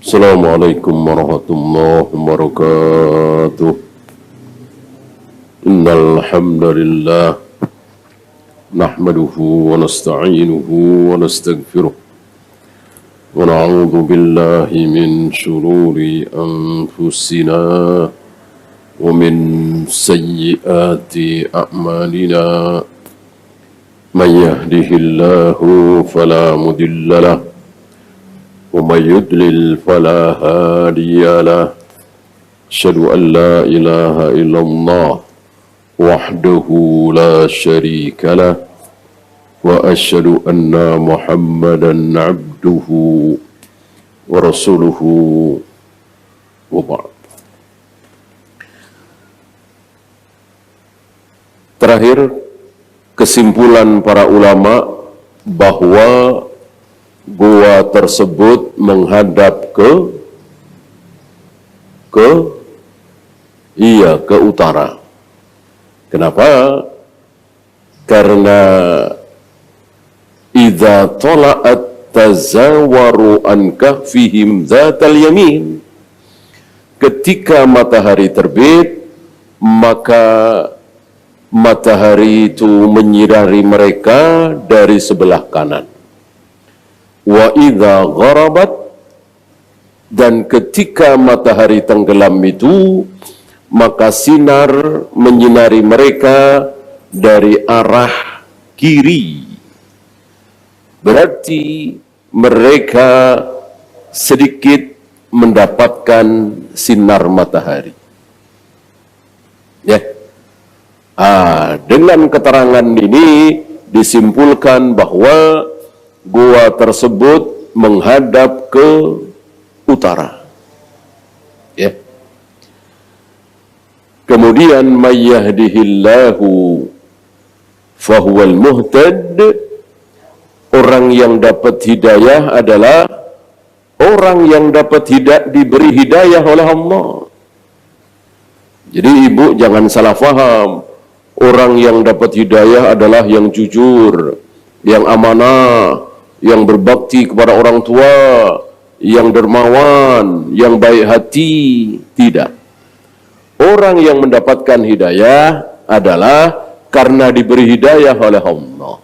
Assalamualaikum warahmatullahi wabarakatuh. Innal hamdalillah nahmaduhu wa nasta'inuhu wa nastaghfiruh wa na'udzu billahi min shururi anfusina wa min sayyiati a'malina. Man yahdihillahu fala mudilla lahu ومن يضلل فلا هادي له أشهد أن لا إله إلا الله وحده لا شريك له وأشهد أن محمدا عبده ورسوله وبعد. Terakhir, kesimpulan para ulama bahwa gua tersebut menghadap ke utara. Kenapa? Karena idza tala'at tazawaru an kahfihim dzatal yamin. Ketika matahari terbit, maka matahari itu menyinari mereka dari sebelah kanan. Wa idza gharabat, dan ketika matahari tenggelam itu, maka sinar menyinari mereka dari arah kiri. Berarti mereka sedikit mendapatkan sinar matahari. Ya. Dengan keterangan ini disimpulkan bahwa gua tersebut menghadap ke utara. Ya. Kemudian mayyahdihillahu fahuwal muhtad. Orang yang dapat hidayah adalah orang yang dapat diberi hidayah oleh Allah. Jadi ibu jangan salah faham. Orang yang dapat hidayah adalah yang jujur, yang amanah, yang berbakti kepada orang tua, yang dermawan, yang baik hati. Tidak. Orang yang mendapatkan hidayah adalah karena diberi hidayah oleh Allah.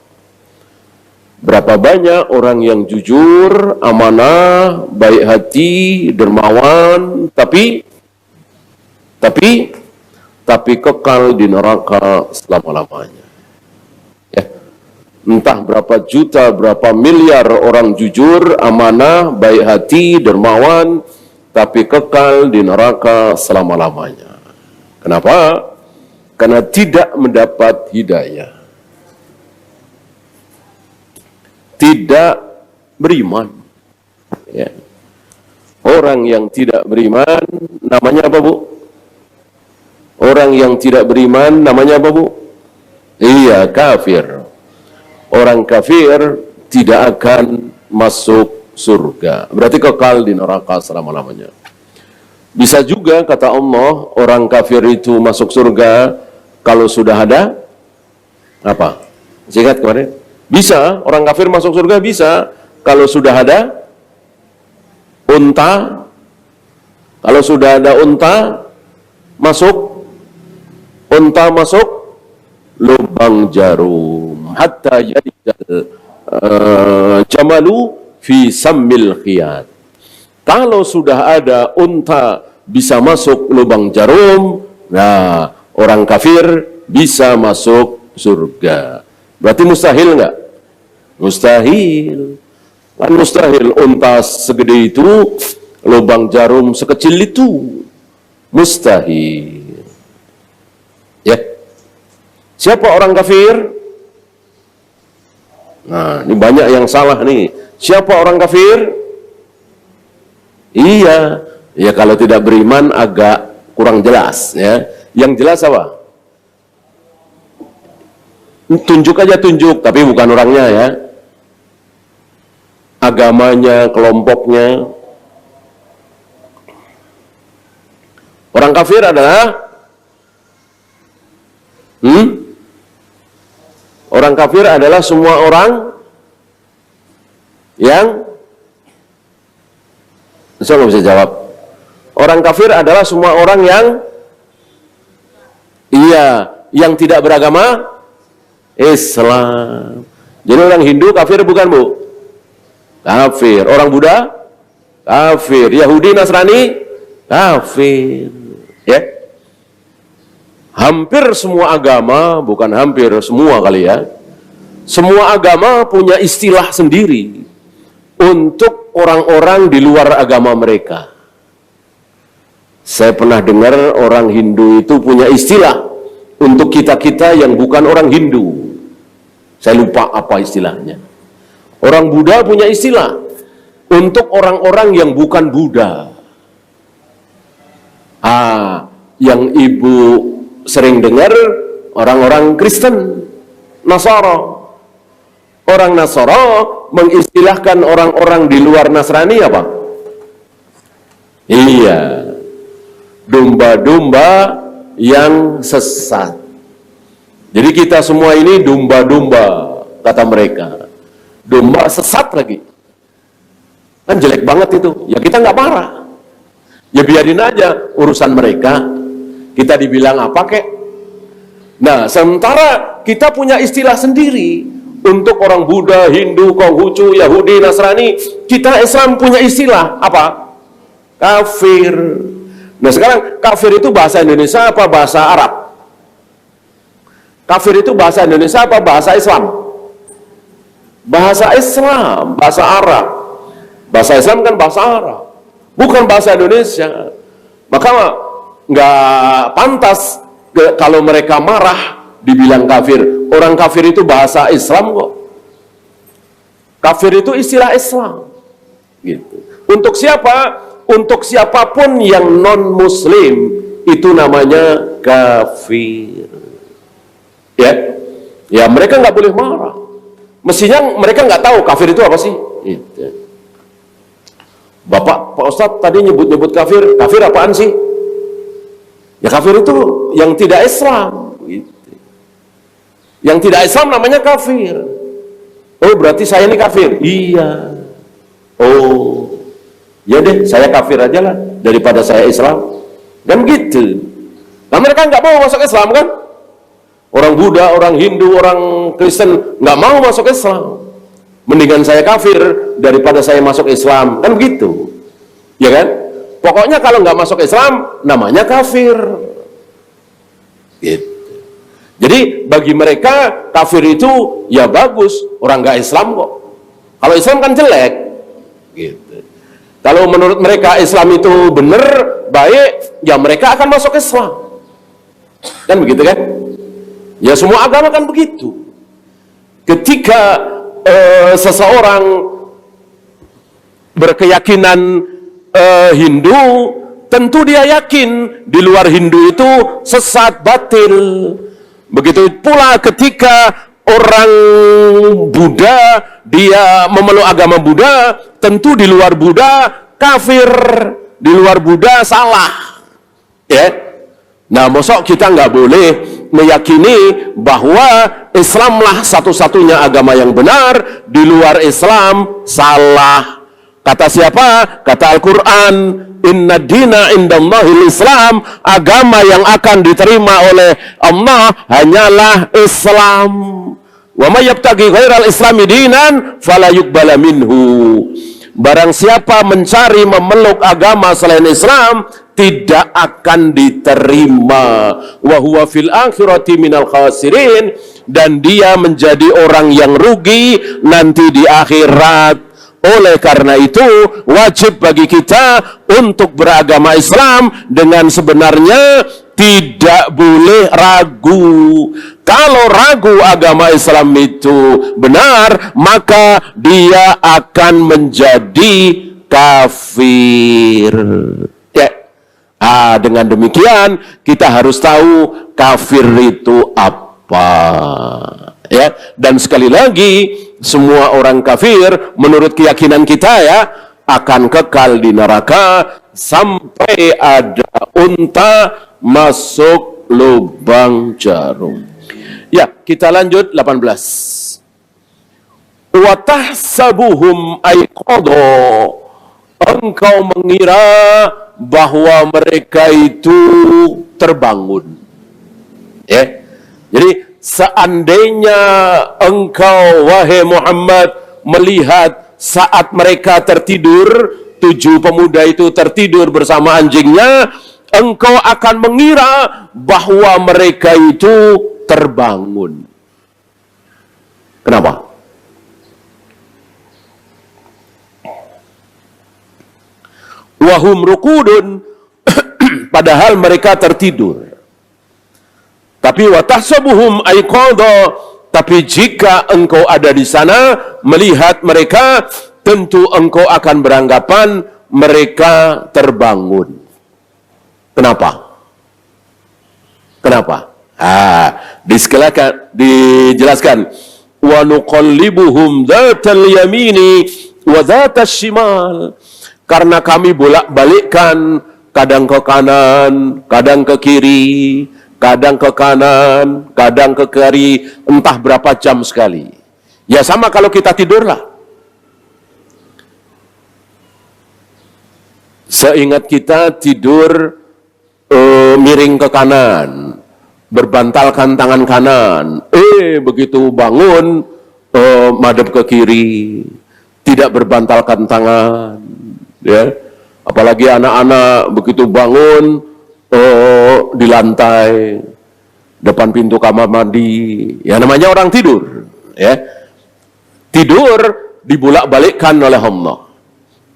Berapa banyak orang yang jujur, amanah, baik hati, dermawan, tapi kekal di neraka selama-lamanya. Entah berapa juta, berapa miliar orang jujur, amanah, baik hati, dermawan, tapi kekal di neraka selama-lamanya. Kenapa? Karena tidak mendapat hidayah. Tidak beriman. Ya. Orang yang tidak beriman, namanya apa, Bu? Orang yang tidak beriman, namanya apa, Bu? Iya, kafir. Orang kafir tidak akan masuk surga. Berarti kekal di neraka selama-lamanya. Bisa juga kata Allah, orang kafir itu masuk surga kalau sudah ada apa? Ingat kemarin? Bisa, orang kafir masuk surga bisa kalau sudah ada unta. Kalau sudah ada unta masuk lubang jarum. Hatta yadidal jamalu fi sammil khiyat. Kalau sudah ada unta bisa masuk lubang jarum, nah orang kafir bisa masuk surga. Berarti mustahil nggak? Mustahil. Kan mustahil unta segede itu, lubang jarum sekecil itu. Mustahil. Ya. Siapa orang kafir? Nah, ini banyak yang salah nih. Siapa orang kafir? Iya, ya kalau tidak beriman agak kurang jelas ya. Yang jelas apa? Tunjuk aja tunjuk, tapi bukan orangnya ya. Agamanya, kelompoknya. Orang kafir adalah orang kafir adalah semua orang yang Saya nggak bisa jawab. Orang kafir adalah semua orang yang tidak beragama Islam. Jadi orang Hindu kafir bukan, Bu? Kafir. Orang Buddha kafir. Yahudi, Nasrani kafir. Ya. Hampir semua agama, bukan hampir semua kali ya. Semua agama punya istilah sendiri untuk orang-orang di luar agama mereka. Saya pernah dengar orang Hindu itu punya istilah untuk kita-kita yang bukan orang Hindu. Saya lupa apa istilahnya. Orang Buddha punya istilah untuk orang-orang yang bukan Buddha. Yang ibu sering dengar orang-orang Kristen, Nasara. Orang Nasara mengistilahkan orang-orang di luar Nasrani apa? Iya, domba-domba yang sesat. Jadi kita semua ini domba-domba, kata mereka. Domba sesat lagi. Kan jelek banget itu. Ya kita nggak marah. Ya biarin aja urusan mereka. Kita dibilang apa kek? Nah, sementara kita punya istilah sendiri untuk orang Buddha, Hindu, Konghucu, Yahudi, Nasrani. Kita Islam punya istilah apa? Kafir. Nah sekarang kafir itu bahasa Indonesia apa bahasa Arab? Kafir itu bahasa Indonesia apa bahasa Islam? Bahasa Islam, bahasa Arab. Bahasa Islam kan bahasa Arab, bukan bahasa Indonesia. Maka nggak pantas kalau mereka marah dibilang kafir. Orang kafir itu bahasa Islam kok. Kafir itu istilah Islam. Gitu. Untuk siapa? Untuk siapapun yang non-Muslim itu namanya kafir. Ya mereka nggak boleh marah. Mestinya mereka nggak tahu kafir itu apa sih. Gitu. Pak Ustadz tadi nyebut-nyebut kafir. Kafir apaan sih? Ya kafir itu yang tidak Islam. Gitu. Yang tidak Islam namanya kafir. Oh berarti saya ini kafir? Iya. Oh ya deh, saya kafir aja lah daripada saya Islam. Dan begitu. Nah mereka nggak mau masuk Islam kan? Orang Buddha, orang Hindu, orang Kristen nggak mau masuk Islam. Mendingan saya kafir daripada saya masuk Islam. Kan begitu. Ya kan? Pokoknya kalau nggak masuk Islam namanya kafir. Gitu. Jadi bagi mereka kafir itu ya bagus, orang nggak Islam kok. Kalau Islam kan jelek. Gitu. Kalau menurut mereka Islam itu benar, baik, ya mereka akan masuk Islam. Kan begitu kan? Ya semua agama kan begitu. Ketika seseorang berkeyakinan Hindu, tentu dia yakin di luar Hindu itu sesat, batil. Begitu pula ketika orang Buddha, dia memeluk agama Buddha, tentu di luar Buddha kafir, di luar Buddha salah. Ya. Nah, mosok kita nggak boleh meyakini bahwa Islamlah satu-satunya agama yang benar, di luar Islam salah. Kata siapa? Kata Al-Quran, inna dina indallahil Islam, agama yang akan diterima oleh Allah hanyalah Islam. Wa may yabtaghi ghairal islami dinan fala yuqbala minhu. Barang siapa mencari memeluk agama selain Islam, tidak akan diterima. Wa huwa fil akhirati minal khasirin, dan dia menjadi orang yang rugi nanti di akhirat. Oleh karena itu wajib bagi kita untuk beragama Islam dengan sebenarnya, tidak boleh ragu. Kalau ragu agama Islam itu benar, maka dia akan menjadi kafir. Ya. Dengan demikian kita harus tahu kafir itu apa. Ya, dan sekali lagi semua orang kafir menurut keyakinan kita ya akan kekal di neraka sampai ada unta masuk lubang jarum. Ya, kita lanjut 18. Wa tahsabuhum ayqadha engkau mengira bahwa mereka itu terbangun. Ya. Jadi seandainya engkau wahai Muhammad melihat saat mereka tertidur, 7 pemuda itu tertidur bersama anjingnya, engkau akan mengira bahwa mereka itu terbangun. Kenapa? Wahum rukudun, padahal mereka tertidur. Tapi watahsabuhum aiqadha, tapi jika engkau ada di sana melihat mereka, tentu engkau akan beranggapan mereka terbangun. Kenapa? Kenapa? Dijelaskan. Wa nuqallibuhum dzatal yamini wa dzatas shimal. Karena kami bolak-balikkan, kadang ke kanan, kadang ke kiri, kadang ke kanan, kadang ke kiri, entah berapa jam sekali. Ya sama kalau kita tidurlah. Seingat kita tidur miring ke kanan, berbantalkan tangan kanan. Begitu bangun madep ke kiri, tidak berbantalkan tangan. Ya, apalagi anak-anak begitu bangun di lantai depan pintu kamar mandi. Ya namanya orang tidur. Ya, tidur dibolak-balikkan oleh Allah.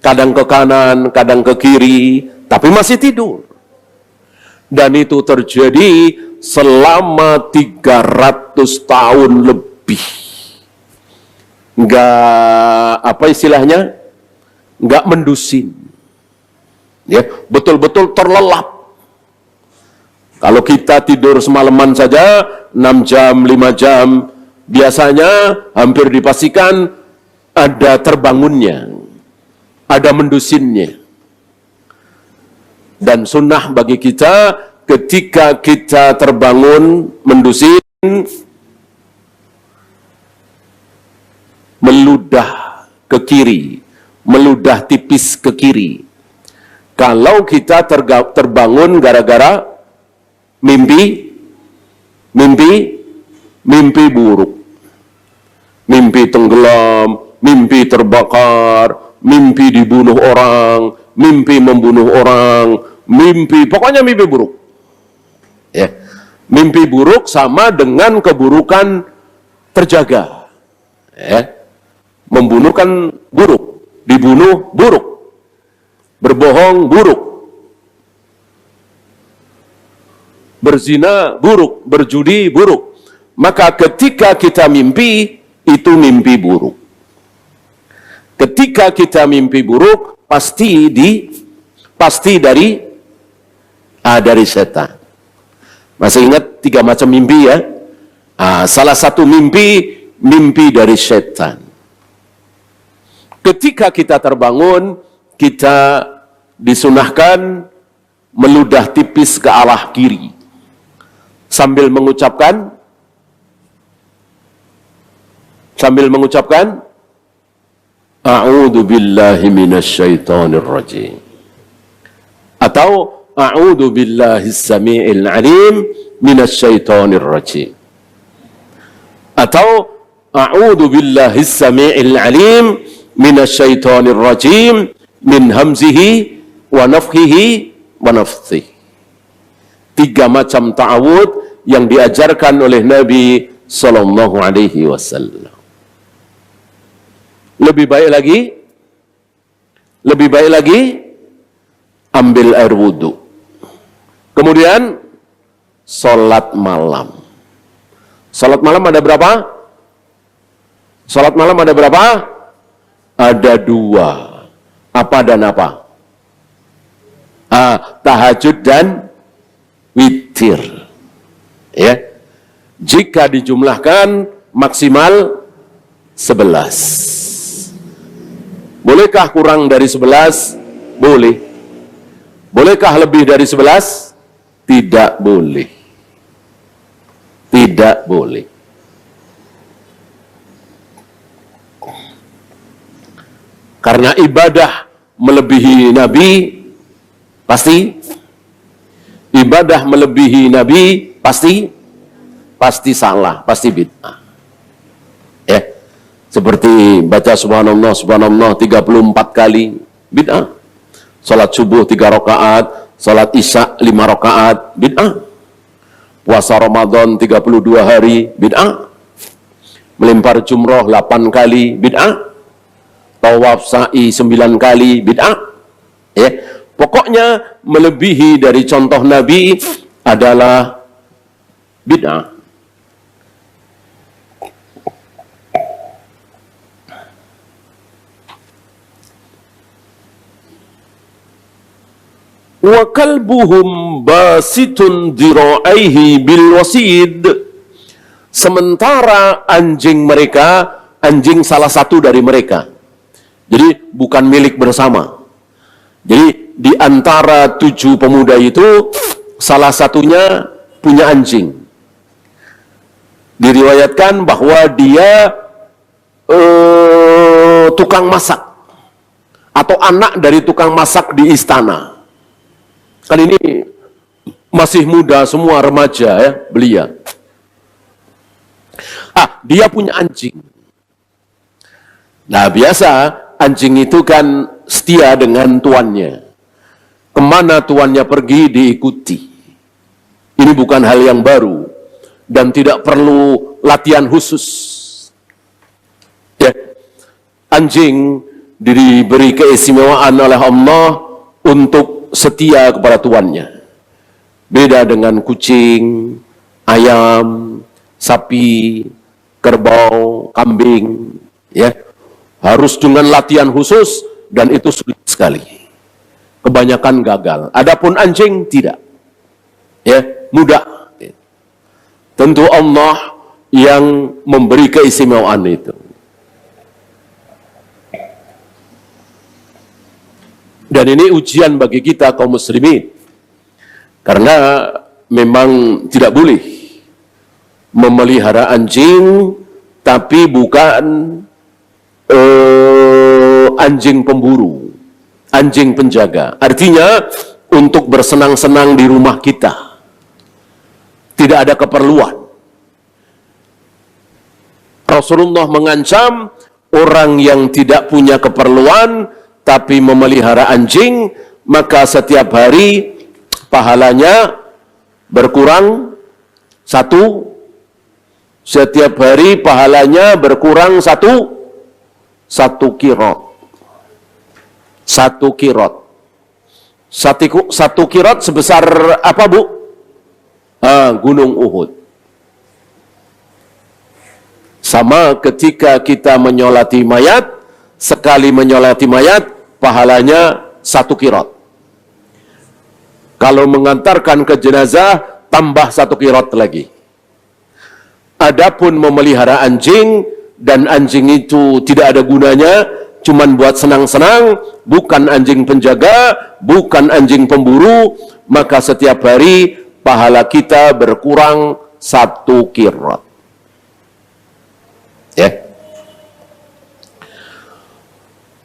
Kadang ke kanan, kadang ke kiri, tapi masih tidur. Dan itu terjadi selama 300 tahun lebih. Enggak, apa istilahnya? Enggak mendusin. Ya, betul-betul terlelap. Kalau kita tidur semalaman saja 6 jam, 5 jam, biasanya hampir dipastikan ada terbangunnya, ada mendusinnya. Dan sunnah bagi kita ketika kita terbangun mendusin, meludah ke kiri, meludah tipis ke kiri. Kalau kita terbangun gara-gara mimpi buruk, mimpi tenggelam, mimpi terbakar, mimpi dibunuh orang, mimpi membunuh orang, pokoknya mimpi buruk. Ya. Mimpi buruk sama dengan keburukan terjaga. Ya. Membunuh kan buruk, dibunuh buruk, berbohong buruk, berzina buruk, berjudi buruk. Maka ketika kita mimpi, itu mimpi buruk. Ketika kita mimpi buruk, pasti dari setan. Masih ingat 3 macam mimpi ya? Salah satu mimpi dari setan. Ketika kita terbangun, kita disunahkan meludah tipis ke arah kiri sambil mengucapkan a'udzu billahi minasyaitonir rajim, atau a'udzu billahi samiil alim minasyaitonir rajim, atau a'udzu billahi samiil alim minasyaitonir rajim min hamzihi wa nafthihi wa nafthihi. 3 macam ta'awud yang diajarkan oleh Nabi sallallahu alaihi wasallam. Lebih baik lagi ambil air wudhu. Kemudian salat malam. Salat malam ada berapa? Salat malam ada berapa? Ada 2. Apa dan apa? Tahajud dan witir. Ya. Jika dijumlahkan maksimal 11. Bolehkah kurang dari 11? Boleh. Bolehkah lebih dari 11? Tidak boleh. Tidak boleh. Karena ibadah melebihi Nabi pasti, ibadah melebihi Nabi pasti salah, pasti bid'ah. Ya, seperti baca subhanallah subhanallah 34 kali, bid'ah. Salat subuh 3 rakaat, salat isya 5 rakaat, bid'ah. Puasa Ramadan 32 hari, bid'ah. Melempar jumroh 8 kali, bid'ah. Tawaf sa'i 9 kali, bid'ah. Ya, pokoknya melebihi dari contoh Nabi adalah bid'ah. Wa kalbuhum basitun dira'aihi bil wasid. Sementara anjing mereka, anjing salah satu dari mereka, jadi bukan milik bersama. Jadi di antara 7 pemuda itu salah satunya punya anjing. Diriwayatkan bahwa dia tukang masak atau anak dari tukang masak di istana. Kan ini masih muda semua, remaja ya, belia. Dia punya anjing. Nah, biasa anjing itu kan setia dengan tuannya. Kemana tuannya pergi diikuti. Ini bukan hal yang baru dan tidak perlu latihan khusus. Ya. Anjing diberi keistimewaan oleh Allah untuk setia kepada tuannya. Beda dengan kucing, ayam, sapi, kerbau, kambing, ya. Harus dengan latihan khusus dan itu sulit sekali. Kebanyakan gagal. Adapun anjing tidak. Ya, mudah. Tentu Allah yang memberi keistimewaan itu. Dan ini ujian bagi kita kaum muslimin. Karena memang tidak boleh memelihara anjing tapi bukan anjing pemburu, anjing penjaga. Artinya untuk bersenang-senang di rumah kita. Tidak ada keperluan. Rasulullah mengancam orang yang tidak punya keperluan tapi memelihara anjing, maka setiap hari pahalanya berkurang 1. Setiap hari pahalanya berkurang 1 kirot. 1 kirot. 1 kirot sebesar apa, Bu? Gunung Uhud. Sama ketika kita menyolati mayat, sekali menyolati mayat, pahalanya 1 kirot. Kalau mengantarkan ke jenazah, tambah 1 kirot lagi. Adapun memelihara anjing, dan anjing itu tidak ada gunanya, cuman buat senang-senang, bukan anjing penjaga, bukan anjing pemburu, maka setiap hari pahala kita berkurang 1 kirot. Ya.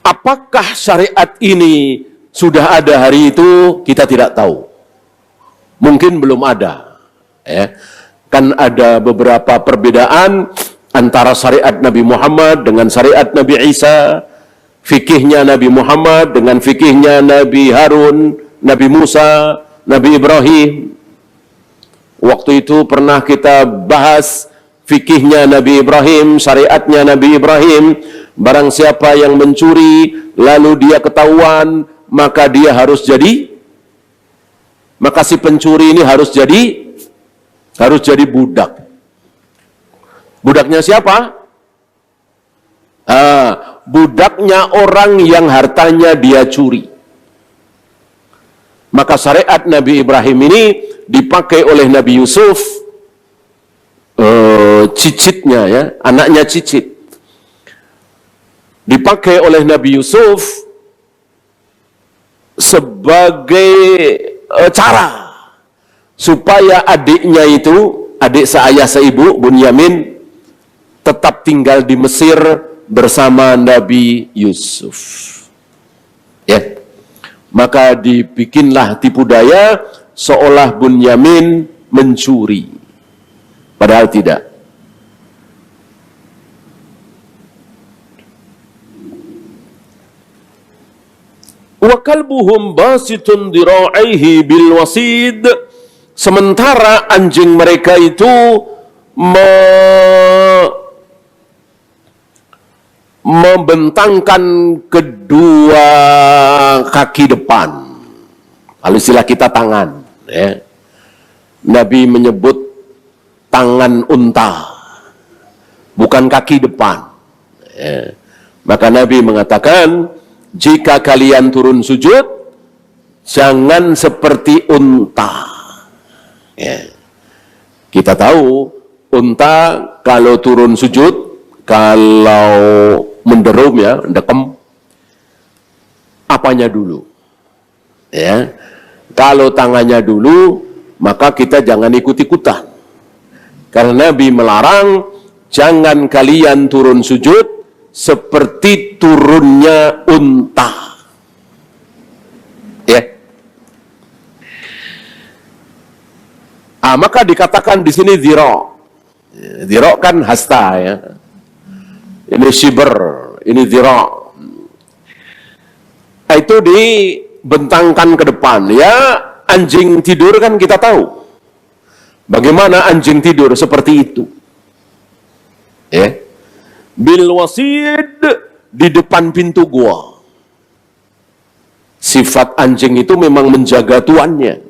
Apakah syariat ini sudah ada hari itu? Kita tidak tahu. Mungkin belum ada. Ya. Kan ada beberapa perbedaan antara syariat Nabi Muhammad dengan syariat Nabi Isa, fikihnya Nabi Muhammad dengan fikihnya Nabi Harun, Nabi Musa, Nabi Ibrahim. Waktu itu pernah kita bahas fikihnya Nabi Ibrahim, syariatnya Nabi Ibrahim. Barang siapa yang mencuri lalu dia ketahuan, maka dia harus jadi, maka si pencuri ini harus jadi budak. Budaknya siapa? Budaknya orang yang hartanya dia curi. Maka syariat Nabi Ibrahim ini dipakai oleh Nabi Yusuf, cicitnya ya, anaknya cicit. Dipakai oleh Nabi Yusuf sebagai cara supaya adiknya itu, adik seayah seibu, Bunyamin, tetap tinggal di Mesir bersama Nabi Yusuf. Ya. Maka dibikinlah tipu daya seolah Bunyamin mencuri. Padahal tidak. Wa kalbuhum basitun dira'aihi bil wasid. Sementara anjing mereka itu membentangkan kedua kaki depan. Kalau istilah kita tangan, ya. Nabi menyebut tangan unta, bukan kaki depan. Ya. Maka Nabi mengatakan, jika kalian turun sujud, jangan seperti unta. Ya. Kita tahu unta kalau turun sujud, kalau menderum ya, dekem, apanya dulu? Ya. Kalau tangannya dulu, maka kita jangan ikut-ikutan. Karena Nabi melarang, jangan kalian turun sujud seperti turunnya unta. Ya. Maka dikatakan di sini dhira. Dhira kan hasta ya. Ini shibr, ini dhira. Itu dibentangkan ke depan. Ya, anjing tidur kan kita tahu. Bagaimana anjing tidur seperti itu. Ya. Bil wasid, di depan pintu gua. Sifat anjing itu memang menjaga tuannya.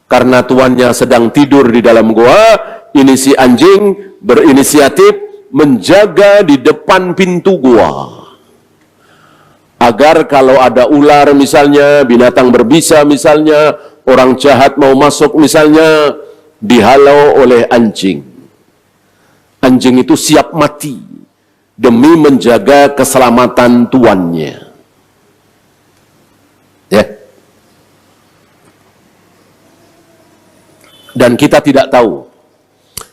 Karena tuannya sedang tidur di dalam gua, ini si anjing berinisiatif menjaga di depan pintu gua. Agar kalau ada ular misalnya, binatang berbisa misalnya, orang jahat mau masuk misalnya, dihalau oleh anjing. Anjing itu siap mati demi menjaga keselamatan tuannya. Ya. Dan kita tidak tahu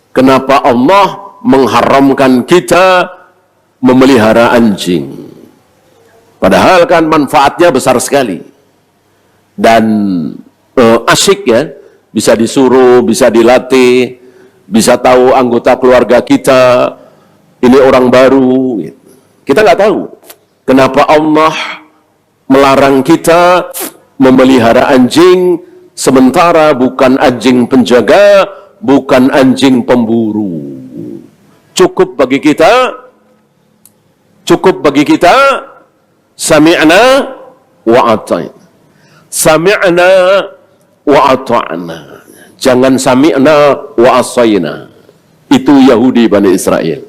kenapa Allah mengharamkan kita memelihara anjing. Padahal kan manfaatnya besar sekali. Dan asyik ya, bisa disuruh, bisa dilatih, bisa tahu anggota keluarga kita, ini orang baru. Kita nggak tahu kenapa Allah melarang kita memelihara anjing, sementara bukan anjing penjaga, bukan anjing pemburu. Cukup bagi kita sami'na wa ata'na. Sami'na wa ata'na. Jangan sami'na wa asayna. Itu Yahudi Bani Israel.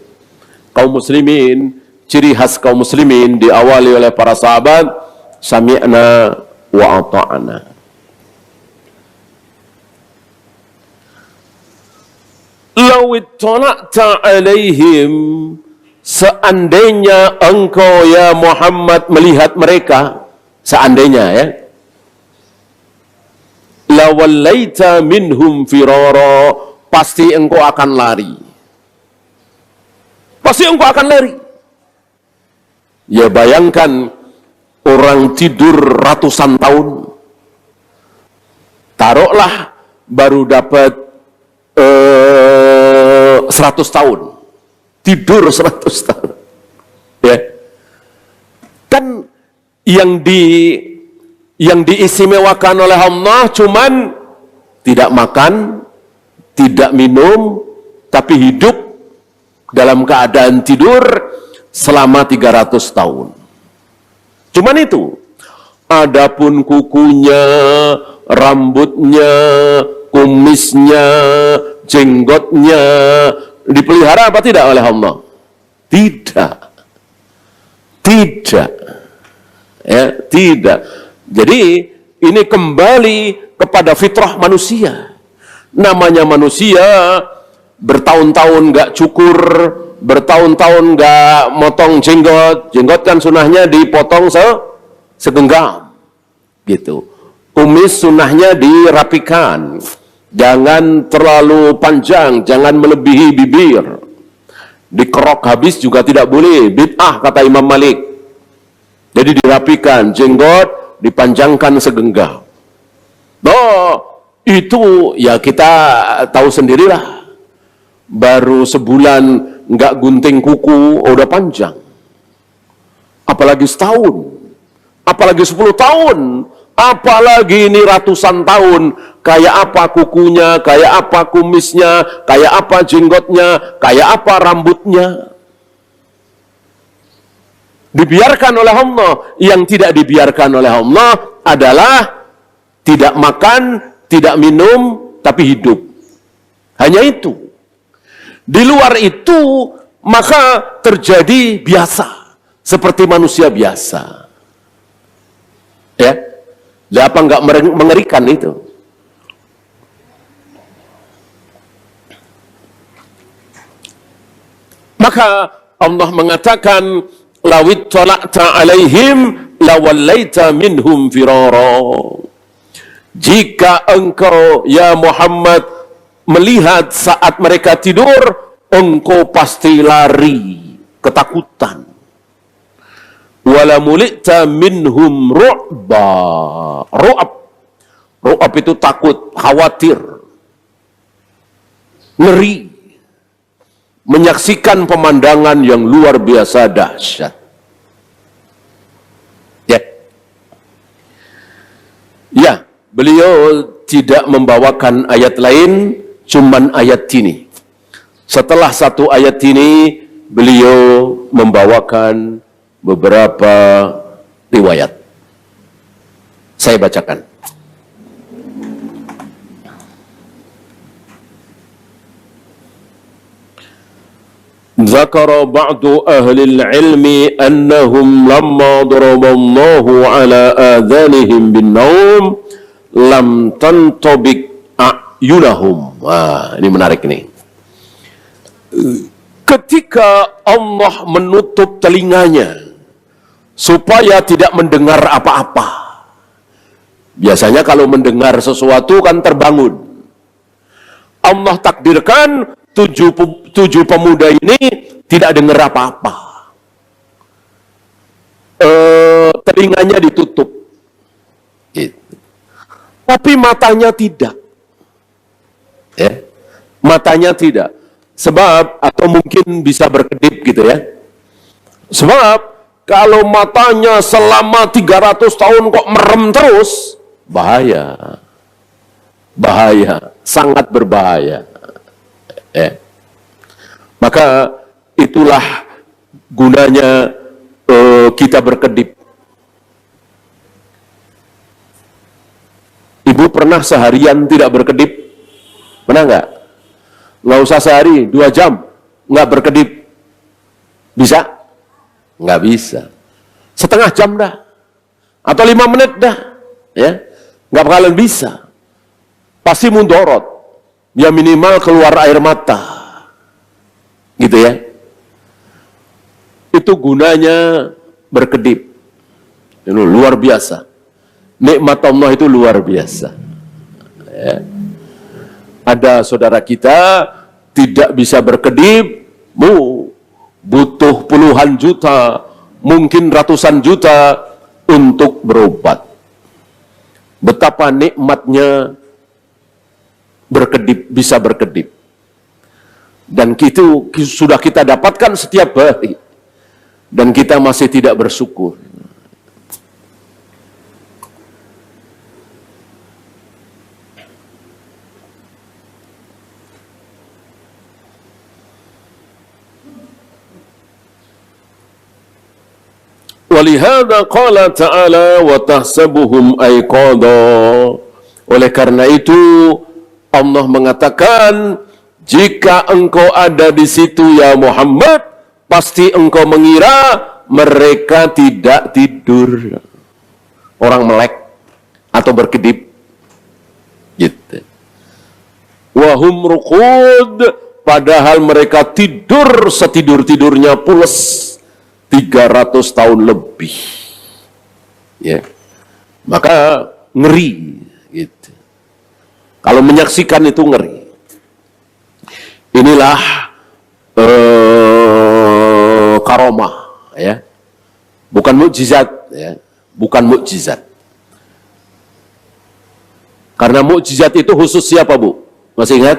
Kaum muslimin, ciri khas kaum muslimin diawali oleh para sahabat, sami'na wa ata'na. Law ittala'ta alaihim, seandainya engkau ya Muhammad melihat mereka, seandainya ya, lawallaita minhum firara, pasti engkau akan lari. Pasti engkau akan lari. Ya bayangkan orang tidur ratusan tahun. Taruhlah baru dapat 100 tahun. Tidur 100 tahun. Ya. Kan yang diistimewakan oleh Allah cuman tidak makan, tidak minum, tapi hidup dalam keadaan tidur selama 300 tahun. Cuman itu. Adapun kukunya, rambutnya, kumisnya, jenggotnya dipelihara apa tidak oleh Allah? Tidak. Tidak. Ya, tidak. Jadi ini kembali kepada fitrah manusia. Namanya manusia bertahun-tahun nggak cukur, bertahun-tahun nggak motong jenggot. Jenggot kan sunahnya dipotong segenggam, gitu. Kumis sunahnya dirapikan, jangan terlalu panjang, jangan melebihi bibir. Dikerok habis juga tidak boleh, bid'ah kata Imam Malik. Jadi dirapikan, jenggot dipanjangkan segenggam. Oh, itu ya kita tahu sendirilah. Baru sebulan nggak gunting kuku, udah panjang. Apalagi setahun, apalagi 10 tahun, apalagi ini ratusan tahun. Kayak apa kukunya, kayak apa kumisnya, kayak apa jenggotnya, kayak apa rambutnya. Dibiarkan oleh Allah. Yang tidak dibiarkan oleh Allah adalah tidak makan, tidak minum, tapi hidup. Hanya itu. Di luar itu, maka terjadi biasa. Seperti manusia biasa. Ya. Apa enggak mengerikan itu? Maka Allah mengatakan, lawit tala'ta alaihim lawallaita minhum firara. Jika engkau ya Muhammad melihat saat mereka tidur, engkau pasti lari ketakutan. Wala mulita minhum ru'ba. Ru'ab itu takut, khawatir, ngeri, menyaksikan pemandangan yang luar biasa dahsyat. Ya, beliau tidak membawakan ayat lain, cuman ayat ini. Setelah satu ayat ini, beliau membawakan beberapa riwayat. Saya bacakan. ذكر بعض أهل العلم أنهم لما ضرب الله على آذانهم بالنوم لم تنطبق أعينهم. Wah, ini menarik nih. Ketika Allah menutup telinganya supaya tidak mendengar apa-apa. Biasanya kalau mendengar sesuatu kan terbangun. Allah takdirkan tujuh pemuda ini tidak dengar apa-apa. Telinganya ditutup. Gitu. Tapi matanya tidak. Ya. Matanya tidak. Sebab, atau mungkin bisa berkedip gitu ya. Sebab, kalau matanya selama 300 tahun kok merem terus, bahaya. Bahaya. Sangat berbahaya. Maka itulah gunanya kita berkedip. Ibu pernah seharian tidak berkedip? Pernah nggak? Nggak usah sehari, 2 jam nggak berkedip. Bisa? Nggak bisa. Setengah jam dah, atau 5 menit dah, ya nggak bakalan bisa. Pasti mundorot. Ya minimal keluar air mata. Gitu ya. Itu gunanya berkedip. Itu luar biasa. Nikmat Allah itu luar biasa. Ya. Ada saudara kita tidak bisa berkedip, butuh puluhan juta, mungkin ratusan juta untuk berobat. Betapa nikmatnya berkedip, bisa berkedip. Dan itu sudah kita dapatkan setiap hari. Dan kita masih tidak bersyukur. Walihada qala ta'ala wa tahsabuhum aiqadha. Oleh karena itu Allah mengatakan, jika engkau ada di situ ya Muhammad, pasti engkau mengira mereka tidak tidur. Orang melek atau berkedip. Gitu. Wahum ruqud, padahal mereka tidur setidur-tidurnya pules 300 tahun lebih. Ya. Maka ngeri gitu. Kalau menyaksikan itu ngeri. Inilah karomah, ya, bukan mukjizat, ya, bukan mukjizat. Karena mukjizat itu khusus siapa, Bu? Masih ingat?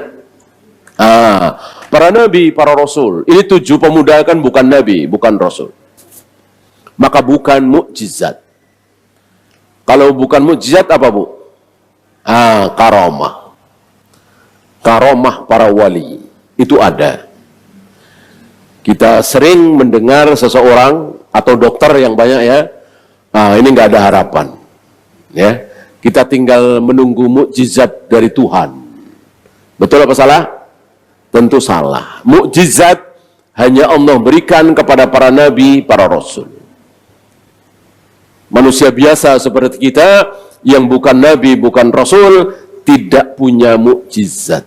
Para nabi, para rasul. Ini 7 pemuda kan bukan nabi, bukan rasul. Maka bukan mukjizat. Kalau bukan mukjizat apa, Bu? Karomah. Karomah para wali. Itu ada. Kita sering mendengar seseorang atau dokter yang banyak ya, ini nggak ada harapan. Ya, kita tinggal menunggu mukjizat dari Tuhan. Betul apa salah? Tentu salah. Mukjizat hanya Allah berikan kepada para nabi, para rasul. Manusia biasa seperti kita yang bukan nabi, bukan rasul, tidak punya mukjizat,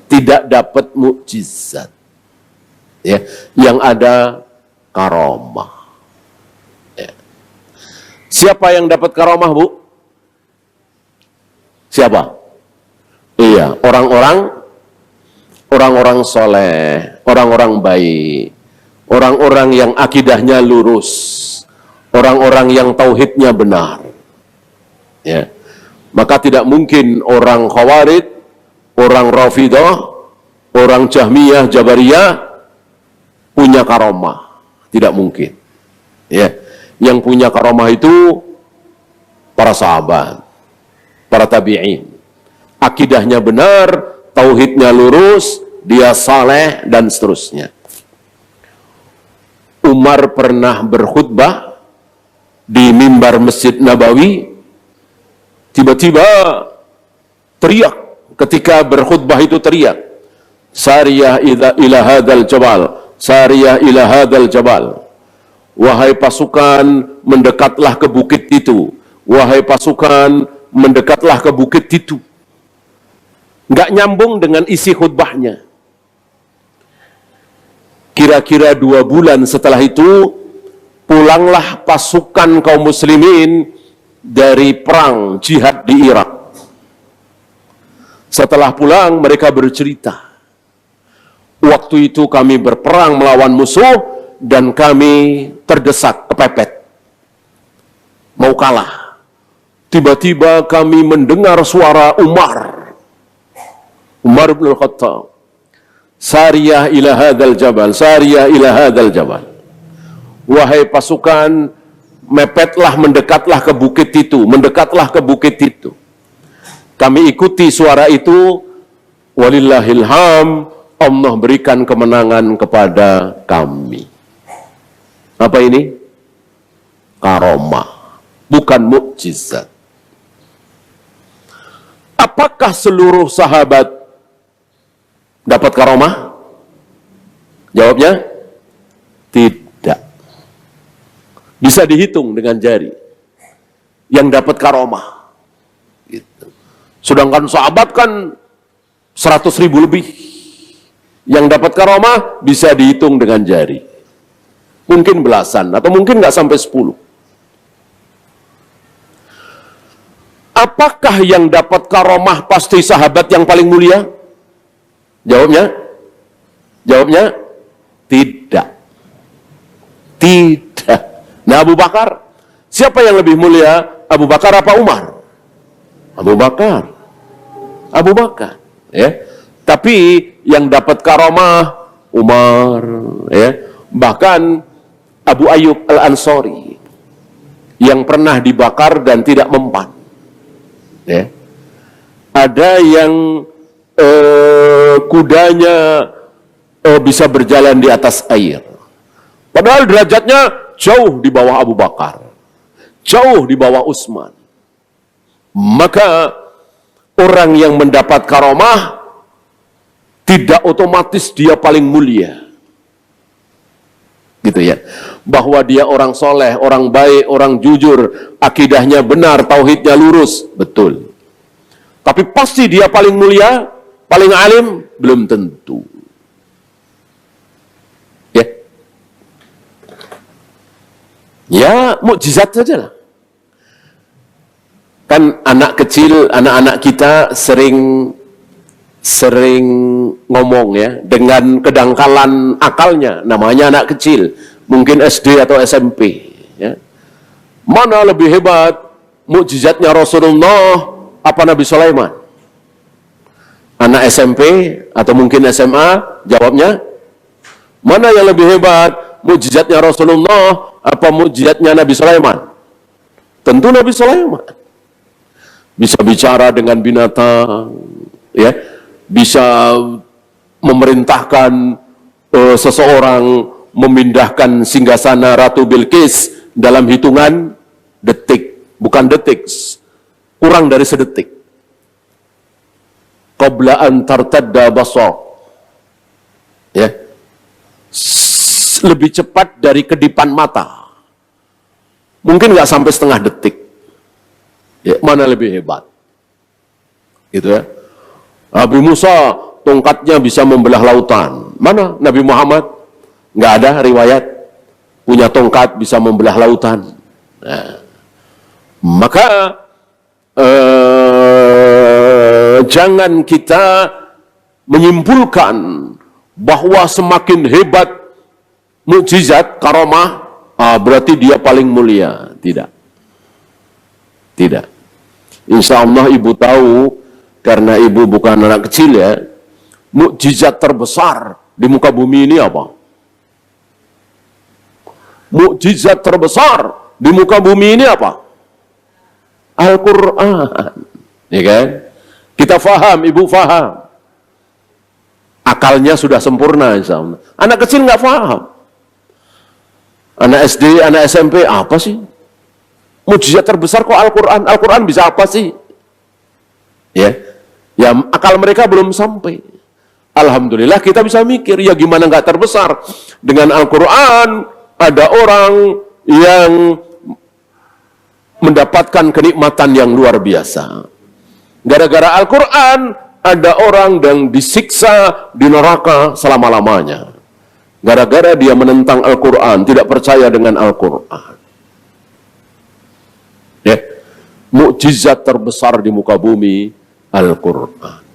tidak dapat mukjizat. Ya, yang ada karomah. Ya. Siapa yang dapat karomah, Bu? Siapa? Iya, orang-orang soleh, orang-orang baik, orang-orang yang akidahnya lurus, orang-orang yang tauhidnya benar. Ya. Maka tidak mungkin orang Khawarij, orang Rafidah, orang Jahmiyah, Jabariyah punya karomah. Tidak mungkin. Ya. Yang punya karomah itu para sahabat, para tabi'in. Akidahnya benar, tauhidnya lurus, dia saleh, dan seterusnya. Umar pernah berkhutbah di mimbar Masjid Nabawi, tiba-tiba teriak, ketika berkhutbah itu teriak, Sariyah ila hadal jabal, Sariyah ila hadal jabal. Wahai pasukan, mendekatlah ke bukit itu. Wahai pasukan, mendekatlah ke bukit itu. Nggak nyambung dengan isi khutbahnya. Kira-kira 2 bulan setelah itu, pulanglah pasukan kaum muslimin dari perang jihad di Irak. Setelah pulang, mereka bercerita, waktu itu kami berperang melawan musuh, dan kami terdesak, kepepet, mau kalah. Tiba-tiba kami mendengar suara Umar bin Khattab, Sariyah ila hadal jabal, Sariyah ila hadal jabal. Wahai pasukan, mepetlah, mendekatlah ke bukit itu, mendekatlah ke bukit itu. Kami ikuti suara itu, walillahilham, Allah berikan kemenangan kepada kami. Apa ini? Karomah, bukan mukjizat. Apakah seluruh sahabat dapat karomah? Jawabnya, tidak. Bisa dihitung dengan jari yang dapat karomah. Gitu. Sedangkan sahabat kan 100.000 lebih. Yang dapat karomah bisa dihitung dengan jari. Mungkin belasan, atau mungkin nggak sampai 10. Apakah yang dapat karomah pasti sahabat yang paling mulia? Jawabnya? Jawabnya, tidak. Tidak. Nah, Abu Bakar, siapa yang lebih mulia? Abu Bakar apa Umar? Abu Bakar. Abu Bakar. Ya. Tapi yang dapat karomah Umar. Ya. Bahkan Abu Ayyub Al-Ansari yang pernah dibakar dan tidak mempan. Ya. Ada yang kudanya bisa berjalan di atas air. Padahal derajatnya jauh di bawah Abu Bakar, jauh di bawah Utsman. Maka orang yang mendapat karomah tidak otomatis dia paling mulia. Gitu ya. Bahwa dia orang soleh, orang baik, orang jujur, akidahnya benar, tauhidnya lurus, betul. Tapi pasti dia paling mulia, paling alim, belum tentu. Ya. Ya, mukjizat saja lah. Kan anak kecil, anak-anak kita sering ngomong ya, dengan kedangkalan akalnya, namanya anak kecil, mungkin SD atau SMP. Ya. Mana lebih hebat mukjizatnya Rasulullah apa Nabi Sulaiman? Anak SMP atau mungkin SMA jawabnya, mana yang lebih hebat mukjizatnya Rasulullah apa mukjizatnya Nabi Sulaiman? Tentu Nabi Sulaiman. Bisa bicara dengan binatang, ya, bisa memerintahkan seseorang memindahkan singgasana Ratu Bilqis dalam hitungan detik, bukan detik, kurang dari sedetik. Qabla an tartadda basar, ya, lebih cepat dari kedipan mata. Mungkin nggak sampai setengah detik. Ya, mana lebih hebat? Gitu ya. Nabi Musa tongkatnya bisa membelah lautan. Mana Nabi Muhammad? Nggak ada riwayat punya tongkat bisa membelah lautan. Nah, maka jangan kita menyimpulkan bahwa semakin hebat mukjizat karamah berarti dia paling mulia. Tidak. Tidak. Insya Allah ibu tahu, karena ibu bukan anak kecil ya, mukjizat terbesar di muka bumi ini apa? Mukjizat terbesar di muka bumi ini apa? Al-Quran. Ya kan? Kita faham, ibu faham. Akalnya sudah sempurna insya Allah. Anak kecil nggak faham. Anak SD, anak SMP, apa sih? Mukjizat terbesar kok Al-Quran. Al-Quran bisa apa sih? Ya, ya akal mereka belum sampai. Alhamdulillah kita bisa mikir, ya gimana nggak terbesar. Dengan Al-Quran ada orang yang mendapatkan kenikmatan yang luar biasa. Gara-gara Al-Quran ada orang yang disiksa di neraka selama-lamanya. Gara-gara dia menentang Al-Quran, tidak percaya dengan Al-Quran. Ya, mukjizat terbesar di muka bumi Al-Quran.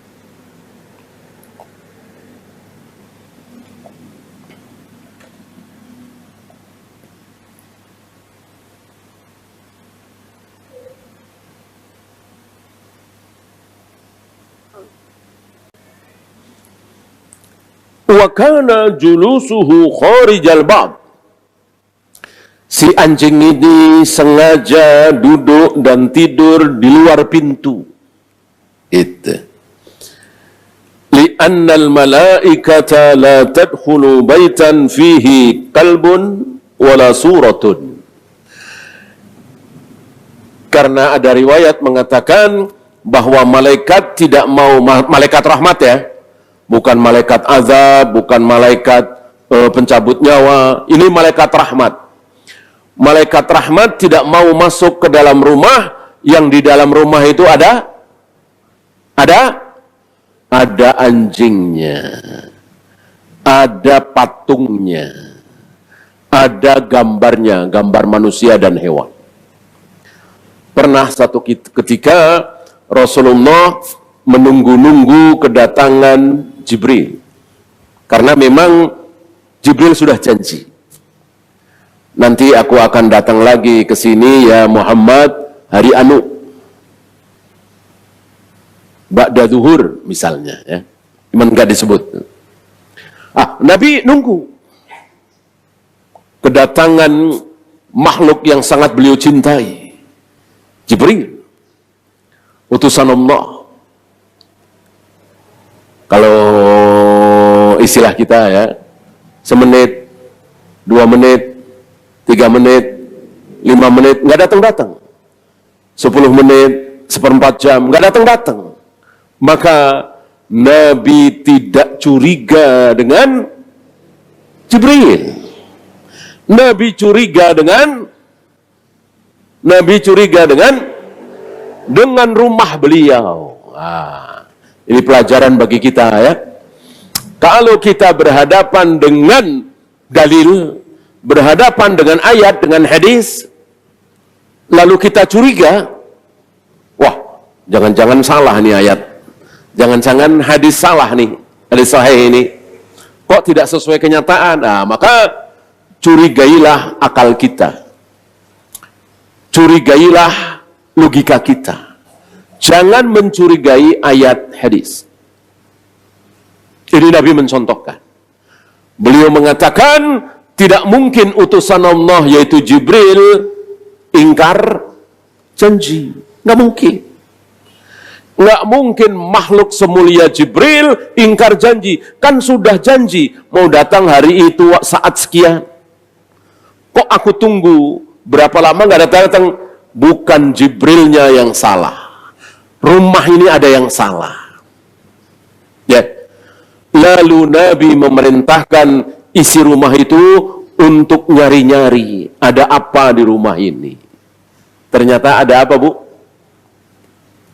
Wa kana julusuhu kharijal bab. Si anjing ini sengaja duduk dan tidur di luar pintu. Itu. Li'annal malaikata la tadkhulu baitan fihi kalbun wala suratun. Karena ada riwayat mengatakan bahwa malaikat tidak mau, malaikat rahmat ya, bukan malaikat azab, bukan malaikat pencabut nyawa, ini malaikat rahmat. Malaikat rahmat tidak mau masuk ke dalam rumah yang di dalam rumah itu ada anjingnya, ada patungnya, ada gambarnya, gambar manusia dan hewan. Pernah satu ketika Rasulullah menunggu-nunggu kedatangan Jibril, karena memang Jibril sudah janji, nanti aku akan datang lagi ke sini ya Muhammad hari anu, ba'da zuhur misalnya ya, memang enggak disebut. Nabi nunggu kedatangan makhluk yang sangat beliau cintai, Jibril, utusan Allah. Kalau istilah kita ya, semenit, 2 menit, 3 menit, 5 menit, nggak datang-datang. 10 menit, 1/4 jam, nggak datang-datang. Maka Nabi tidak curiga dengan Jibril. Nabi curiga dengan rumah beliau. Ini pelajaran bagi kita ya. Kalau kita berhadapan dengan dalil, berhadapan dengan ayat, dengan hadis, lalu kita curiga, wah, jangan-jangan salah nih ayat, jangan-jangan hadis salah nih, hadis sahih ini, kok tidak sesuai kenyataan, maka curigailah akal kita. curigailah logika kita. Jangan mencurigai ayat hadis. Ini Nabi mencontohkan. Beliau mengatakan, tidak mungkin utusan Allah yaitu Jibril ingkar janji. Nggak mungkin. Nggak mungkin makhluk semulia Jibril ingkar janji. Kan sudah janji mau datang hari itu saat sekian. Kok aku tunggu berapa lama nggak datang-datang? Bukan Jibrilnya yang salah. Rumah ini ada yang salah. Ya. Lalu Nabi memerintahkan isi rumah itu untuk nyari-nyari. Ada apa di rumah ini? Ternyata ada apa, Bu?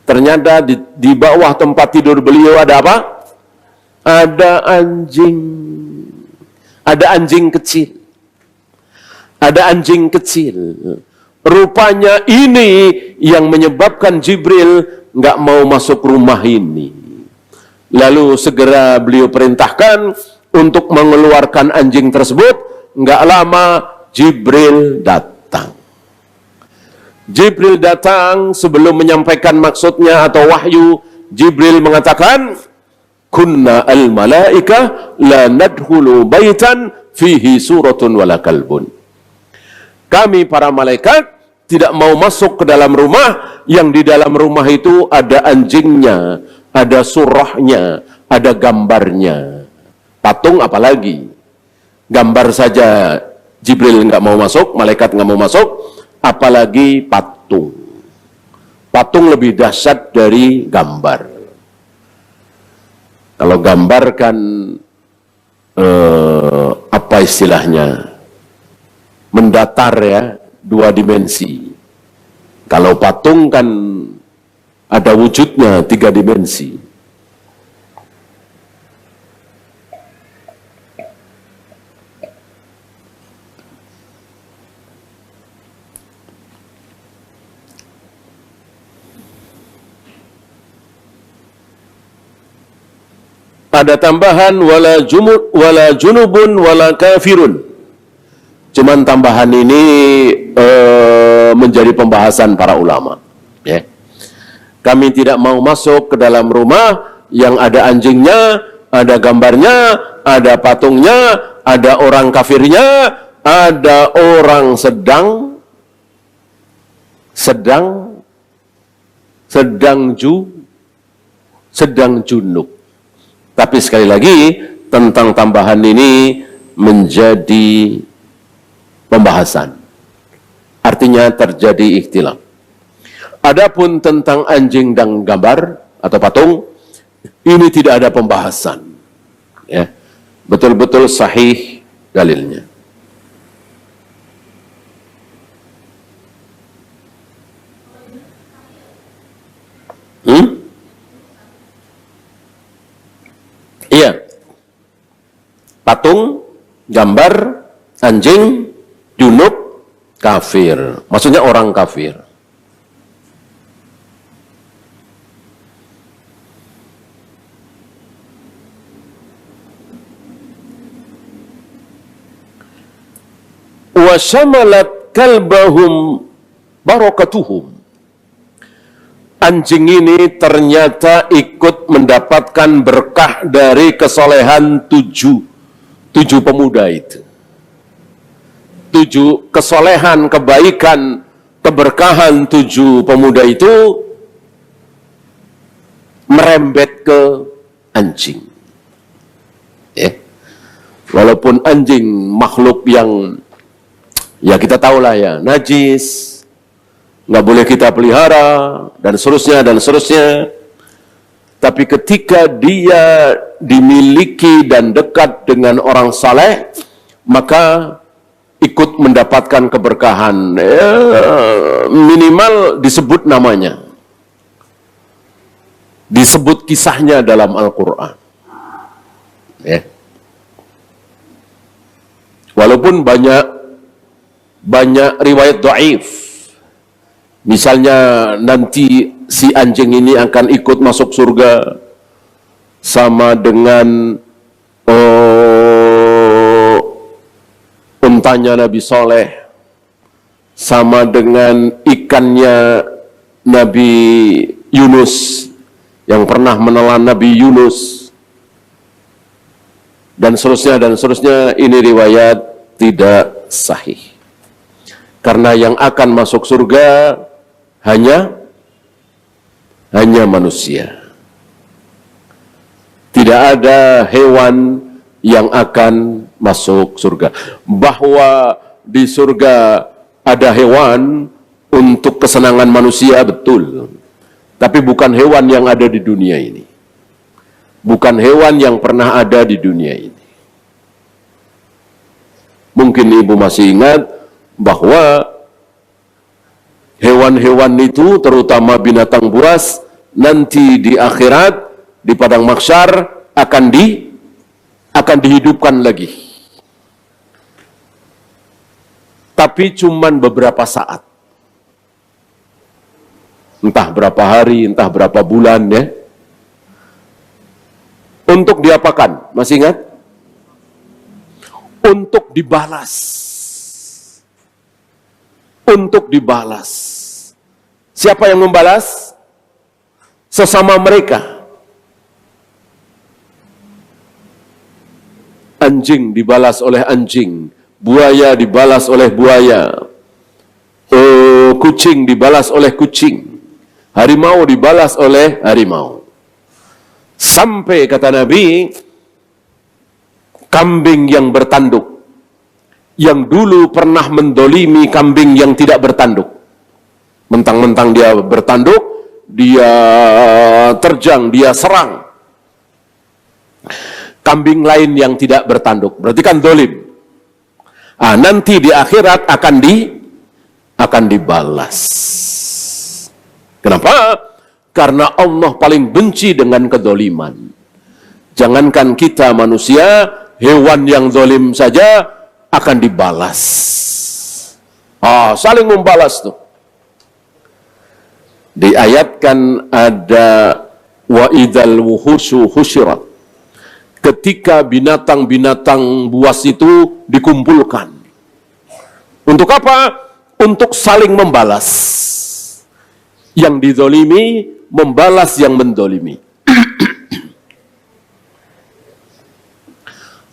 Ternyata di bawah tempat tidur beliau ada apa? Ada anjing. Ada anjing kecil. Ada anjing kecil. Rupanya ini yang menyebabkan Jibril nggak mau masuk rumah ini. Lalu segera beliau perintahkan untuk mengeluarkan anjing tersebut. Nggak lama Jibril datang. Jibril datang sebelum menyampaikan maksudnya atau wahyu. Jibril mengatakan, kunna al-malaika la nadkhulu baitan fihi suratun wala kalbun. Kami para malaikat tidak mau masuk ke dalam rumah yang di dalam rumah itu ada anjingnya, ada surahnya, ada gambarnya. Patung apalagi? Gambar saja Jibril nggak mau masuk, malaikat nggak mau masuk, apalagi patung. Patung lebih dahsyat dari gambar. Kalau gambar kan apa istilahnya? Mendatar ya, 2 dimensi. Kalau patung kan ada wujudnya 3 dimensi. Ada tambahan wala junubun wala kafirun. Cuman tambahan ini menjadi pembahasan para ulama. Ya. Kami tidak mau masuk ke dalam rumah yang ada anjingnya, ada gambarnya, ada patungnya, ada orang kafirnya, ada orang sedang junub. Tapi sekali lagi tentang tambahan ini menjadi pembahasan. Artinya terjadi ikhtilaf. Adapun tentang anjing dan gambar atau patung, ini tidak ada pembahasan. Ya. Betul-betul sahih dalilnya. Iya. Patung, gambar, anjing, junub, kafir. Maksudnya orang kafir. Wa syamalat kalbahum barakatuhum. Anjing ini ternyata ikut mendapatkan berkah dari kesolehan tujuh pemuda itu. 7 kesolehan, kebaikan, keberkahan 7 pemuda itu merembet ke anjing. Ya. Walaupun anjing makhluk yang ya kita tahulah ya, najis, nggak boleh kita pelihara, dan seterusnya. Tapi ketika dia dimiliki dan dekat dengan orang saleh, maka ikut mendapatkan keberkahan. Ya, minimal disebut namanya. Disebut kisahnya dalam Al-Quran. Ya. Walaupun banyak riwayat dhaif. Misalnya nanti si anjing ini akan ikut masuk surga sama dengan untanya Nabi Soleh, sama dengan ikannya Nabi Yunus yang pernah menelan Nabi Yunus, dan seterusnya, ini riwayat tidak sahih. Karena yang akan masuk surga hanya manusia. Tidak ada hewan yang akan masuk surga. Bahwa di surga ada hewan untuk kesenangan manusia, betul. Tapi bukan hewan yang ada di dunia ini. Bukan hewan yang pernah ada di dunia ini. Mungkin ibu masih ingat bahwa hewan-hewan itu, terutama binatang buas, nanti di akhirat, di padang mahsyar akan dihidupkan lagi. Tapi cuman beberapa saat. Entah berapa hari, entah berapa bulan, ya. Untuk diapakan? Masih ingat? Untuk dibalas. Untuk dibalas. Siapa yang membalas? Sesama mereka. Anjing dibalas oleh anjing, buaya dibalas oleh buaya, kucing dibalas oleh kucing, harimau dibalas oleh harimau. Sampai kata Nabi, kambing yang bertanduk, yang dulu pernah mendolimi kambing yang tidak bertanduk, mentang-mentang dia bertanduk, dia terjang, dia serang kambing lain yang tidak bertanduk, berarti kan dolim. Nanti di akhirat akan dibalas. Kenapa? Karena Allah paling benci dengan kedoliman. Jangankan kita manusia, hewan yang dolim saja akan dibalas. Saling membalas tuh. Diayatkan ada wa idzal wuhusyu husyirat. Ketika binatang-binatang buas itu dikumpulkan. Untuk apa? Untuk saling membalas. Yang dizolimi membalas yang mendolimi.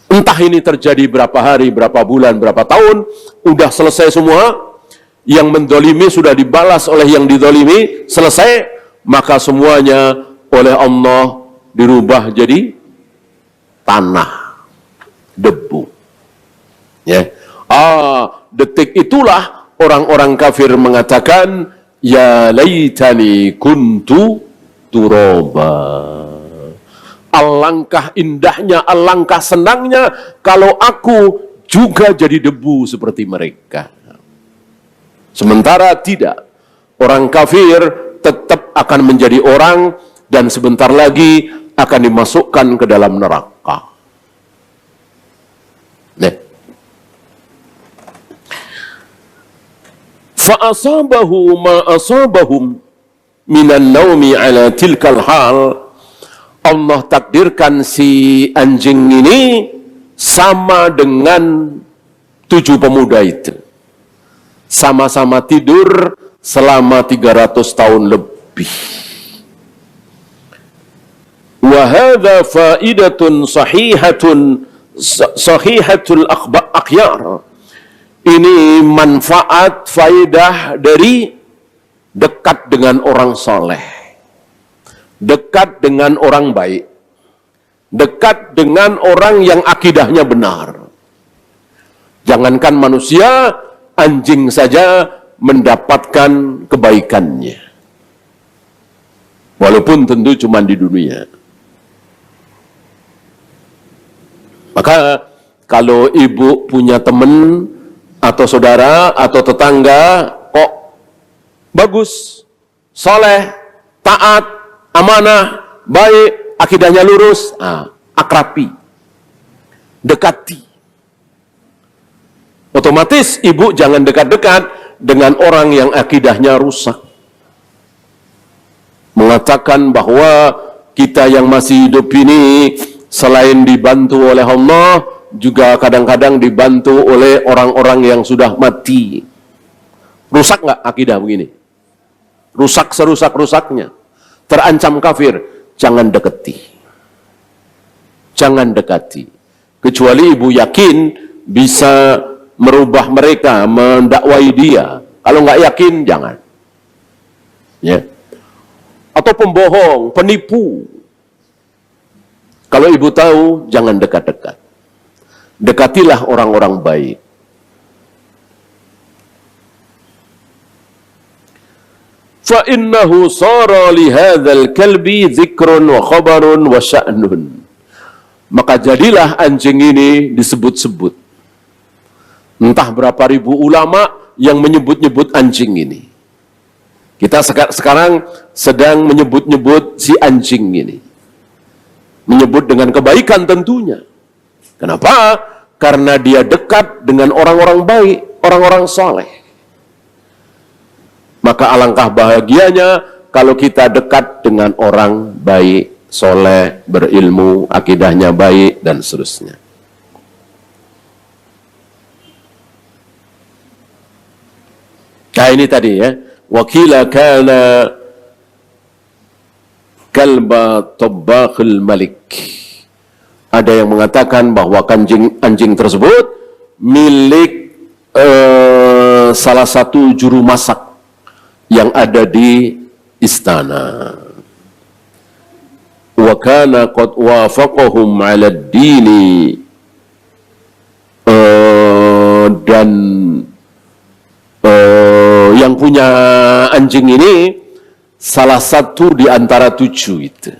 Entah ini terjadi berapa hari, berapa bulan, berapa tahun, udah selesai semua. Yang mendolimi sudah dibalas oleh yang dizolimi, selesai, maka semuanya oleh Allah dirubah jadi tanah, debu. Ya. Detik itulah orang-orang kafir mengatakan, ya laitani kuntu turaba. Alangkah indahnya, alangkah senangnya kalau aku juga jadi debu seperti mereka. Sementara tidak. Orang kafir tetap akan menjadi orang dan sebentar lagi akan dimasukkan ke dalam neraka. Fa'asabahu ma asabahum minan naumi ala tilkal hal. Allah takdirkan si anjing ini sama dengan 7 pemuda itu. Sama-sama tidur selama 300 tahun lebih. Wa hadza faidatun sahihatul akhyar. Ini manfaat, faidah dari dekat dengan orang soleh, dekat dengan orang baik, dekat dengan orang yang akidahnya benar. Jangankan manusia, anjing saja mendapatkan kebaikannya. Walaupun tentu cuma di dunia. Maka kalau ibu punya teman atau saudara atau tetangga kok bagus, soleh, taat, amanah, baik, akidahnya lurus, akrabi, dekati. Otomatis ibu jangan dekat-dekat dengan orang yang akidahnya rusak. Mengatakan bahwa kita yang masih hidup ini selain dibantu oleh Allah, juga kadang-kadang dibantu oleh orang-orang yang sudah mati. Rusak nggak akidah begini? Rusak serusak-rusaknya. Terancam kafir. Jangan dekati. Jangan dekati. Kecuali ibu yakin bisa merubah mereka, mendakwai dia. Kalau nggak yakin, jangan. Ya. Atau pembohong, penipu. Kalau ibu tahu, jangan dekat-dekat. Dekatilah orang-orang baik. فَإِنَّهُ صَارَ لِهَذَا الْكَلْبِ ذِكْرٌ وَخَبَرٌ وَشَأْنٌ. Maka jadilah anjing ini disebut-sebut. Entah berapa ribu ulama yang menyebut-nyebut anjing ini. Kita sekarang sedang menyebut-nyebut si anjing ini. Menyebut dengan kebaikan tentunya. Kenapa? Karena dia dekat dengan orang-orang baik, orang-orang soleh. Maka alangkah bahagianya kalau kita dekat dengan orang baik, soleh, berilmu, akidahnya baik, dan seterusnya. Nah ini tadi ya. Wakila kana kalba tabbaqil malik. Ada yang mengatakan bahwa anjing tersebut milik salah satu juru masak yang ada di istana. Wa kana qad wafaqahum 'ala ad-dini, dan yang punya anjing ini salah satu di antara 7 itu.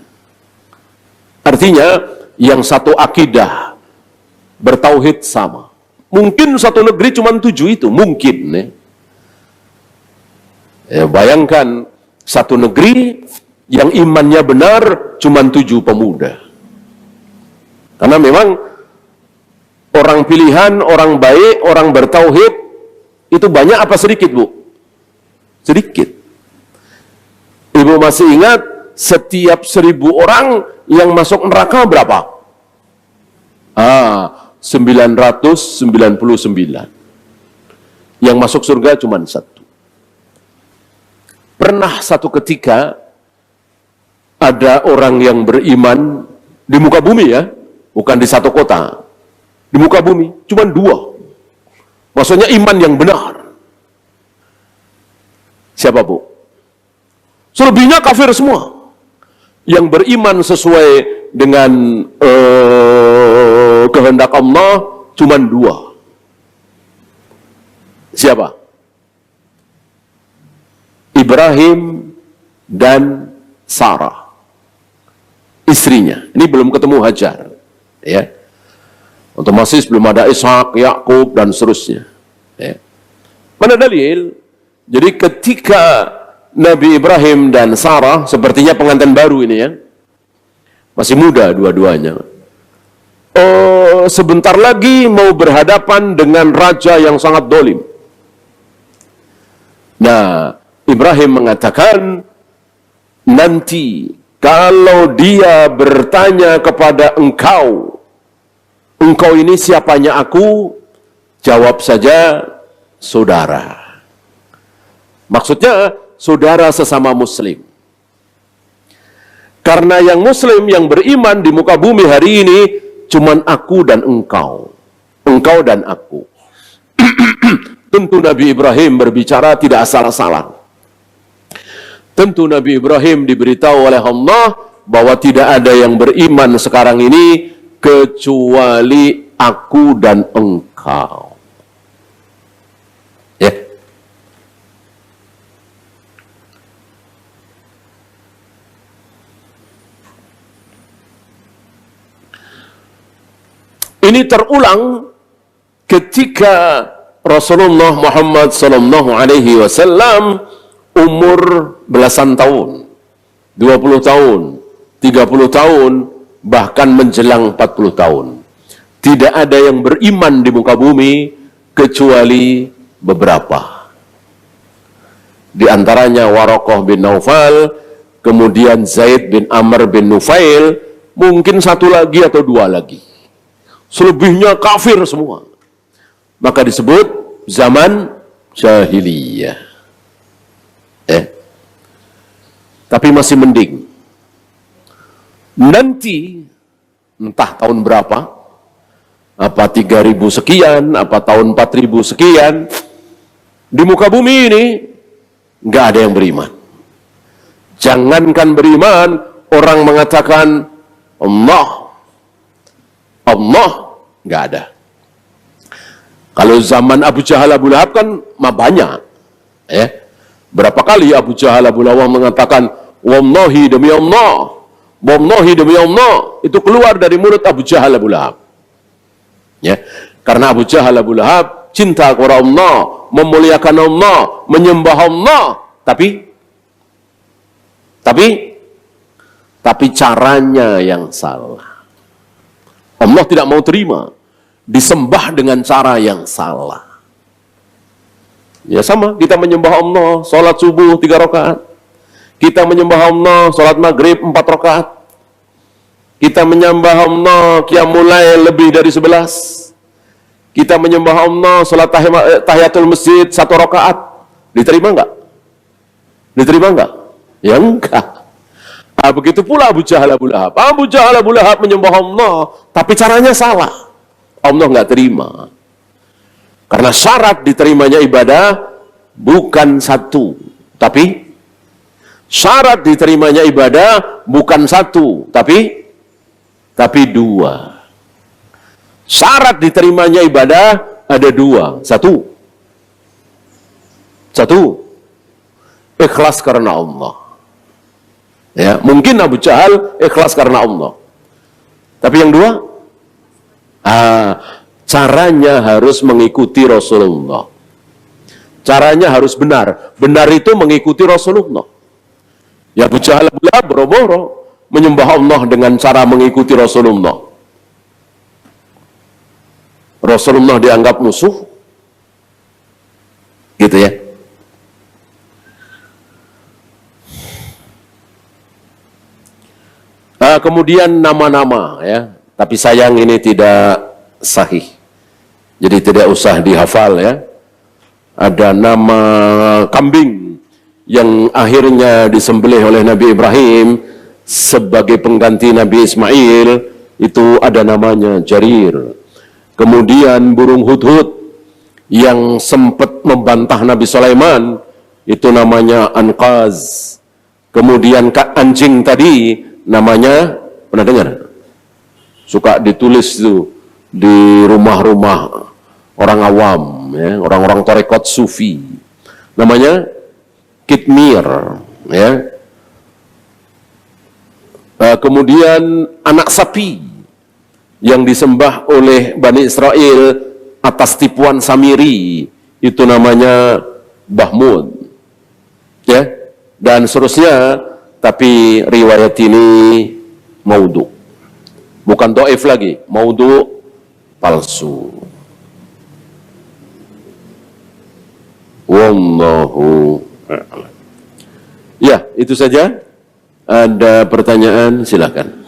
Artinya yang satu akidah bertauhid sama. Mungkin satu negeri cuma 7 itu, mungkin ya. Ya, bayangkan satu negeri yang imannya benar cuma 7 pemuda. Karena memang orang pilihan, orang baik, orang bertauhid itu banyak apa sedikit, Bu? Sedikit. Ibu masih ingat setiap 1000 orang yang masuk neraka berapa? 999. Yang masuk surga cuma 1. Pernah satu ketika ada orang yang beriman di muka bumi ya, bukan di satu kota, di muka bumi, cuma 2. Maksudnya iman yang benar. Siapa, Bu? Selebihnya kafir semua. Yang beriman sesuai dengan kehendak Allah cuma 2. Siapa? Ibrahim dan Sarah, istrinya. Ini belum ketemu Hajar, ya. Otomatis belum ada Ishak, Yakub, dan seterusnya. Ya. Mana dalil? Jadi ketika Nabi Ibrahim dan Sarah, sepertinya pengantin baru ini ya, masih muda dua-duanya. Sebentar lagi mau berhadapan dengan raja yang sangat dolim. Nah, Ibrahim mengatakan, nanti kalau dia bertanya kepada engkau, engkau ini siapanya aku? Jawab saja, saudara. Maksudnya, saudara sesama muslim. Karena yang muslim, yang beriman di muka bumi hari ini, cuman aku dan engkau. Engkau dan aku. Tentu Nabi Ibrahim berbicara tidak salah-salah. Tentu Nabi Ibrahim diberitahu oleh Allah bahwa tidak ada yang beriman sekarang ini kecuali aku dan engkau. Ya. Ini terulang ketika Rasulullah Muhammad sallallahu alaihi wasallam umur belasan tahun, 20 tahun, 30 tahun, bahkan menjelang 40 tahun. Tidak ada yang beriman di muka bumi kecuali beberapa. Di antaranya Waraqah bin Naufal, kemudian Zaid bin Amr bin Nufail, mungkin satu lagi atau 2 lagi. Selebihnya kafir semua. Maka disebut zaman jahiliyah. Tapi masih mending. Nanti, entah tahun berapa, apa 3000 sekian, apa tahun 4000 sekian, di muka bumi ini, nggak ada yang beriman. Jangankan beriman, orang mengatakan, Allah, nggak ada. Kalau zaman Abu Jahal, Abu Lahab kan banyak. Berapa kali Abu Jahal, Abu Lahab mengatakan, wallahi demi Allah, wallahi demi Allah, itu keluar dari mulut Abu Jahal, Abu Lahab. Karena Abu Jahal, Abu Lahab cinta kepada Allah, memuliakan Allah, menyembah Allah, tapi caranya yang salah. Allah tidak mau terima disembah dengan cara yang salah. Ya sama, kita menyembah Allah, sholat subuh 3 rakaat. Kita menyembah Allah, sholat maghrib 4 rakaat. Kita menyembah Allah, qiyamul lail lebih dari 11. Kita menyembah Allah, sholat tahiyatul masjid 1 rakaat. Diterima enggak? Diterima enggak? Ya enggak. Begitu pula Abu Jahal, Abu Lahab. Abu Jahal, Abu Lahab menyembah Allah, tapi caranya salah. Allah enggak terima. Karena syarat diterimanya ibadah bukan satu, tapi syarat diterimanya ibadah bukan satu, tapi 2. Syarat diterimanya ibadah ada 2. Satu, ikhlas karena Allah. Ya, mungkin Abu Jahal ikhlas karena Allah. Tapi yang 2, caranya harus mengikuti Rasulullah. Caranya harus benar. Benar itu mengikuti Rasulullah. Ya Abu Jahal, Abu Lahab boro-boro menyembah Allah dengan cara mengikuti Rasulullah. Rasulullah dianggap musuh. Gitu ya. Kemudian nama-nama ya. Tapi sayang ini tidak sahih. Jadi tidak usah dihafal ya. Ada nama kambing yang akhirnya disembelih oleh Nabi Ibrahim sebagai pengganti Nabi Ismail, itu ada namanya Jarir. Kemudian burung hudhud yang sempat membantah Nabi Sulaiman, itu namanya Anqaz. Kemudian anjing tadi namanya, pernah dengar? Suka ditulis itu di rumah-rumah orang awam, ya, orang-orang tarekat sufi. Namanya Kitmir, ya. Kemudian anak sapi yang disembah oleh Bani Israel atas tipuan Samiri, itu namanya Bahmud, ya, dan seterusnya. Tapi riwayat ini maudhu, bukan dhaif lagi, maudhu, palsu. Wallahu a'lam. Ya, itu saja. Ada pertanyaan, silakan.